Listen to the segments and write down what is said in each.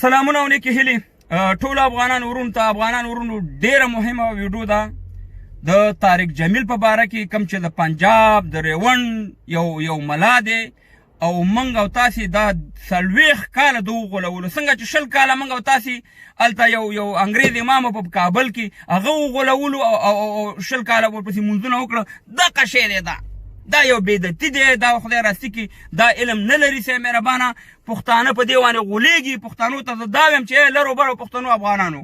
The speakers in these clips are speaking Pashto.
سلامونه او نیکې هیلې ټولو افغانانو ورونو ته ډیره مهمه ویډیو ده د طارق جمیل په باره کې، کوم چې د پنجاب د ریوند یو ملا دی او موږ او تاسې دا 40 کاله د وغولولو، څنګه چې 20 کاله موږ او تاسې هلته یو انګریز امام په کابل کې هغه وغولولو او 20 کاله ورپسې مونځونه وکړه. دغه شی دی، دا یو بېدتي دی. دا خدای راستي کې دا علم نه لري. سه مهربانه پښتانه په دې باندې غولېږي. پښتنو ته زه دا وایم چې لرو برو پښتنو افغانانو،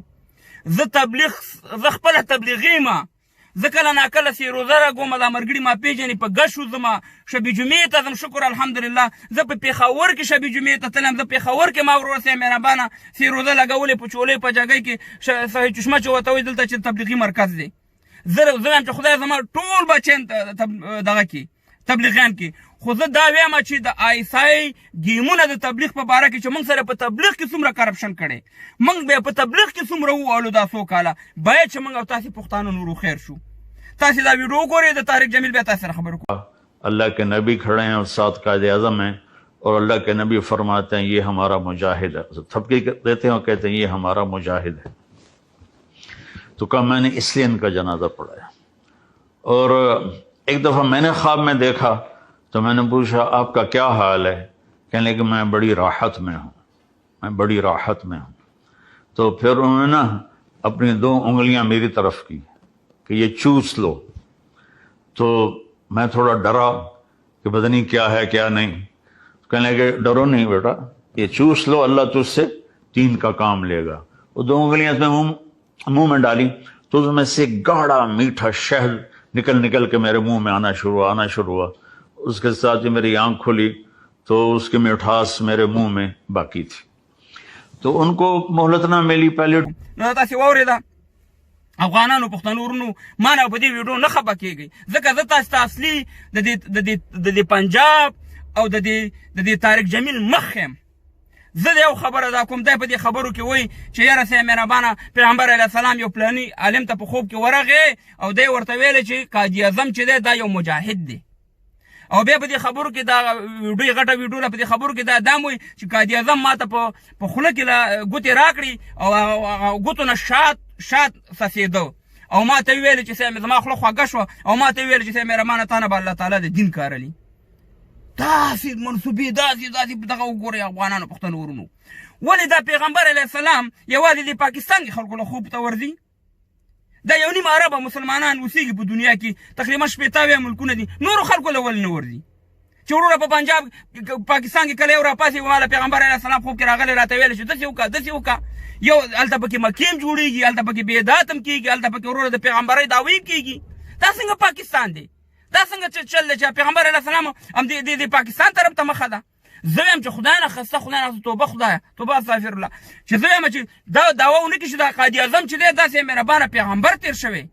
زه خپله تبلیغي یم. زه کله ناکله سې روزه راګومه، دا ملګري ما پېژني، په ګشو ځم، شبي جمعې ته ځم، شکر الحمدلله. زه په پېښور کې شبي جمعې ته تلم، زه پېښور کې ما ورور سې مهربانه سې روزه لګولې په چولې په جګۍ کې صحیح چشمه چې ورته وایي دلته چې تبلیغي مرکز دی. زه وایم چې خدای زما ټول بچیان دغه کې تبلیغیان کې، خو زه دا وایم چې د آیسای ګیمونه د تبلیغ په باره کې چې موږ سره په تبلیغ کې څومره کرپشن کړی، موږ بیا په تبلیغ کې څومره ووالو دا 100 کاله، باید چې موږ او تاسې پښتانه نورو خیر شو. تاسې دا ویډیو ګورئ، د طارق جمیل بیا تاسې سره خبرې کوو. اللہ کے نبی کھڑے ہیں اور ساتھ قائد اعظم ہیں، اور اللہ کے نبی فرماتے ہیں یہ ہمارا مجاہد ہے. تھپکی دیتے ہیں اور کہتے ہیں یہ ہمارا مجاہد ہے. تو کہا میں نے اس لیے ان کا جنازہ پڑھایا. اور ایک دفعہ میں نے خواب میں دیکھا تو میں نے پوچھا آپ کا کیا حال ہے؟ کہنے لگے میں بڑی راحت میں ہوں، میں بڑی راحت میں ہوں. تو پھر انہوں نے نا اپنی 2 انگلیاں میری طرف کی کہ یہ چوس لو. تو میں تھوڑا ڈرا کہ پتہ نہیں کیا ہے کیا نہیں. کہنے لگے ڈرو نہیں بیٹا، یہ چوس لو، اللہ تجھ سے 3 کا کام لے گا. وہ 2 انگلیاں میں منہ میں ڈالی تو اس میں سے گاڑھا میٹھا شہد نکل کے میرے منہ میں آنا شروع ہوا. اس کے ساتھ ہی میری آنکھ کھلی تو اس کی مٹھاس میرے منہ میں باقی تھی. تو ان کو مہلت نہ ملی. پہلے تاسې واورېده افغانانو پښتنو ورونو، ما نه په دې ویډیو نه خفه کېږئ، ځکه زه تاسو ته اصلي د دې پنجاب او د دې طارق جمیل مخ یم. زه د یو خبره دا کوم، دی په دې خبرو کې وایي چې یاره صاحب مهربانه پیغمبر علیه السلام یو پلاني عالم ته په خوب کې ورغی او دی ورته ویلی چې قاضي اعظم چې دی دا یو مجاهد دی. او بیا په دې خبرو کې دا ویډیو غټه ویډیو په دې خبرو کې دا وایي چې قاضي اعظم ما ته په خوله کې ګوتې راکړي او ګوتو نه شات څڅېده او ما ته ویل چې صاحب زما خوله خوږه شوه او ما ته ویل چې صاحب مهربانه تا نه به الله تعالی د دین کارلي. داسې منصوبې داسې دغه وګورئ افغانانو پښتنو ورونو. ولې دا پیغمبر علیه السلام یوازې د پاکستان کې خلکو له خوب ته ورځي؟ دا یو نیم عربه مسلمانان اوسېږي په دنیا کې، تقریبا 80 ملکونه دي، نورو خلکو له ولې نه ورځي؟ چې وروره په پنجاب پاکستان کې کله یو راپاسې ماله پیغمبر علیه السلام خوب کې راغلی راته ویل چې داسې وکړه یو هلته پکې مکې هم جوړېږي، هلته پکې بیدات هم کېږي، هلته پکې وروره د پیغمبرۍ دعوې هم کېږي. دا څنګه پاکستان دی؟ دا څنګه چل دی چې پیغمبر علیه السلام هم د پاکستان طرف ته مخه ده؟ زه وایم چې خدای نه خسته، خدای نه توبه، خدایه توبه استغفر الله، چې زه وایم چې دا دعوه ونه کړي چې دا قاضي اعظم چې دی داسې مهربانه پیغمبر تېر شوی،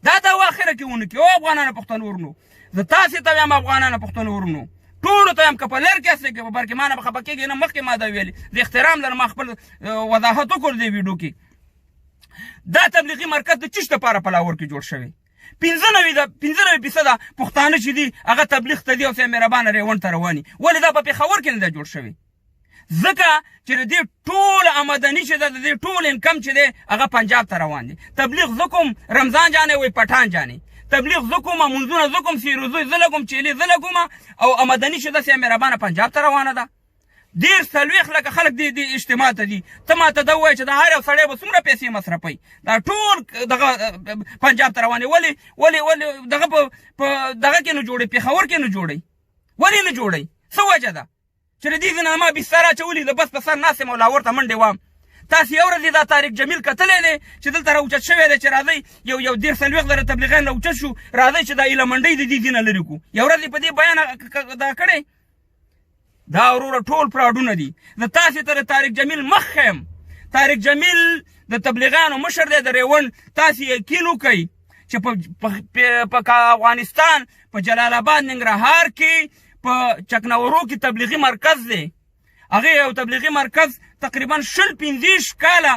دا دعوه اخره کې ونه کړي. او افغانانو پښتنو ورونو، زه تاسې ته وایم افغانانو پښتنو ورونو ټولو ته وایم که په لر کې هستئ که په بر کې ما نه به خفه کېږئ نه، مخکې ما دا ویلي، د احترام لرم، ما خپل وضاحت وکړ دې ویډیو کې. دا تبلیغي مرکز د چیش دپاره په لاهور کې جوړ شوی. 95% پښتانه چې دي هغه تبلیغ ته دي او صاحب مهربانه ریوند ته رواني. ولې دا په پېښور کې نه دی جوړ شوی؟ ځکه چې د دې ټول آمدني چې ده، د دې ټول انکم چې دی هغه پنجاب ته روان دی. تبلیغ زه کوم رمضان جانې وایي پټان جانې، تبلیغ زه کوم، منځونه زه کوم، سیروزوی زه لګوم، چیلې زه لګوم، او آمدني چې ده صاحب مهربانه پنجاب ته روانه ده. 40 لکه خلک د اجتماع ته دي. ته ما ته دا ووایه چې د هر یو سړی به څومره پیسې مصرفوي؟ دا ټول دغه پنجاب ته روانې. ولې دغه په دغه کې نه جوړئ، پېښور کې نه جوړئ؟ ولې نه جوړئ؟ څه وجه ده چې د دې ځای نه ما بستر اچولي ده، بس په سر ناست یم او لاهور ته منډې وام. تاسې یو ورځ دا طارق جمیل کتلی دی چې دلته راوچت شوی دی چې راځئ یو 40 زره تبلیغیان راوچت شو، راځئ چې دا ایله منډۍ د دې ځای نه لرې کړو. یو ورځ یې په دې بیان دا کړی؟ دا وروره ټول فراډونه دي. زه تاسې ته د طارق جمیل مخ یم. طارق جمیل د تبلیغیانو مشر دی د ریوند. تاسې یقین وکئ چې په افغانستان په جلال آباد ننګرهار کې په چکنورو کې تبلیغي مرکز دی. هغه یو تبلیغي مرکز تقریبا 25 کاله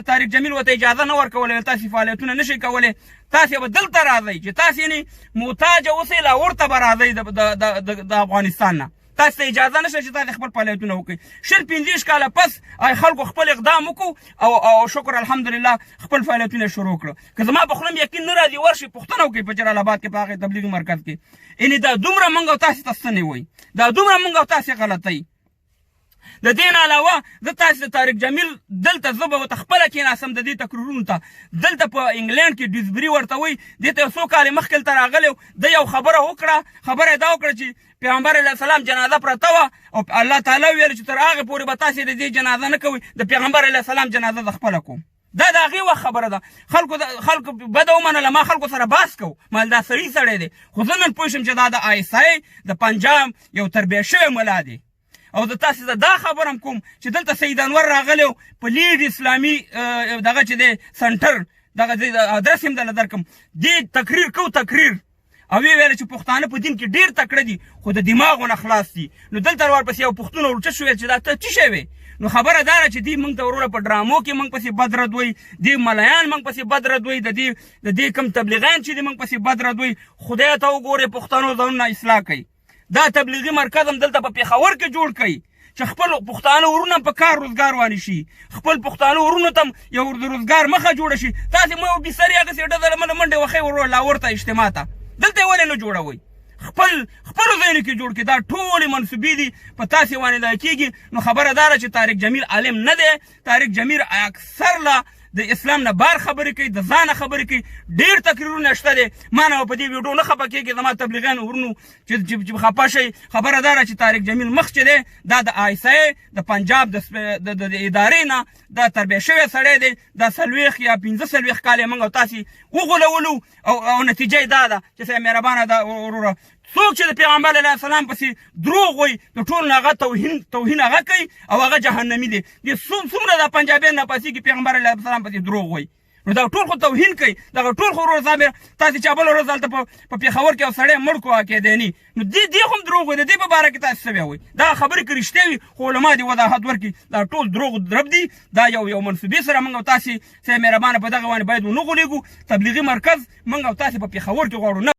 طارق جمیل ورته اجازه نه ورکوله، تاسې فعالیتونه نشئ کولی، تاسې به دلته راځئ چې تاسې یعنې محتاجه اوسئ، لاهور ته به راځئ د افغانستان نه. تاسو ته اجازه نشته چې تاسو خپل فعالیتونه وکړئ. 15 کاله پس خلکو خپل اقدام وکړو او شکر الحمدلله خپل فعالیتونه شروع کړو. که زما په خوله یقین نه راځي ورشي پوښتنه وکړئ په جلال آباد کې په هغه تبلیغي مرکز کې. یعنې دا دومره موږ او تاسو ته ستنې وایي، دا دومره موږ او تاسو غلطۍ. د دې نه علاوه زه تاسو د طارق جمیل دلته زه به ورته خپله کېناستم د دې تقریرونو ته. دلته په انګلینډ کې ډیزبري ورته وایي، دې ته یو څو کالې مخکې دلته راغلی و، د یو خبره وکړه، خبره یې دا وکړه چې پیغمبر علیه السلام جنازه پرته وه او الله تعالی ویل چې تر هغې پورې به تاسې د دې جنازه نه کوئ، د پیغمبر علیه السلام جنازه د خپله کوم. دا د هغې وخت خبره ده. خلکو بده ومنله، ما خلکو سره بحث کوو، ما دا سړی دی، خو زه نن پوه شم چې دا د ISI د پنجاب یو تربیه شوی ملا دی. او د تاسو ته دا خبرم کوم چې دلته سید انور راغلی و په لیډ اسلامي دغه چې دی سنټر دغه ادرس هم دله درکړم، دې تقریر کو تقریر او ویې ویل چې پښتانه په دین کې ډېر تکړه دي خو د دماغونه خلاص دي. نو دلته ورپسې یو پښتون ورچه شو چې دا ته څه شی وې؟ نو خبره دا ده چې دوی موږ ته وروره په ډرامو کې موږ پسې بد رد وایي، دوی ملیان موږ پسې بد رد وایي، د دې کم تبلیغیان چې دي موږ پسې بد رد وایي. خدای ته وګورئ پښتنو ځانونه اصلاح کوي. دا تبلیغي مرکز هم دلته په پېښور کې جوړ کړئ چې خپل پښتانه ورونه په کار روزګار وانه شي، خپل پښتانه ورونو ته یو د روزګار مخه جوړه شي. تاسې مو یو بېسري هغسې ډزله منډې وښئ وروره لاهور ته اجتماع ته، دلته یې ولې نه جوړوئ؟ خپلو ځایونو کې جوړ کړي. دا ټولې منصوبې دي په تاسې باندې دا کېږي. نو خبره دا ده چې طارق جمیل عالم نه دی. طارق جمیل اکثر له د اسلام نه بار خبرې کوي، د ځانه خبرې کوي، ډېر تقریرونه شته دی. ما نه په دې ویډیو نه خفه کېږي زما تبلیغیان ورونو چې خفه شئ. خبره دا ده چې طارق جمیل مخ چې دی دا د ISI د پنجاب د ادارې نه دا تربیه شوی سړی دی. دا 40 یا 45 کال یې موږ او تاسې وغولولو او نتیجه یې دا ده چې صاحب مهربانه ده وروره څوک چې د پیغمبر علیه السلام پسې دروغ وایي د ټول نه هغه توهین هغه کوي او هغه جهنمي دی. څومره دا پنجابیان راپاسېږي پیغمبر علیه السلام پسې دروغ وایي، نو دا ټول خو توهین کوي. دغه ټول خو ورور صاحب تاسې چې بله ورځ هلته په پېښور کې یو سړی مړ کړو عقیدیني، نو دې خو هم دروغ وایي. د دې په باره کې تاسې څه بیا وایي؟ دا خبرې که رښتیا وي خو علما دې وضاحت ورکړي. دا ټول دروغ درب دي. دا یو منصوبې سره موږ او تاسې صاحب مهربانه په دغه باندې باید ونه غولېږو. تبلیغي مرکز موږ او تاسې په پېښور کې غواړو.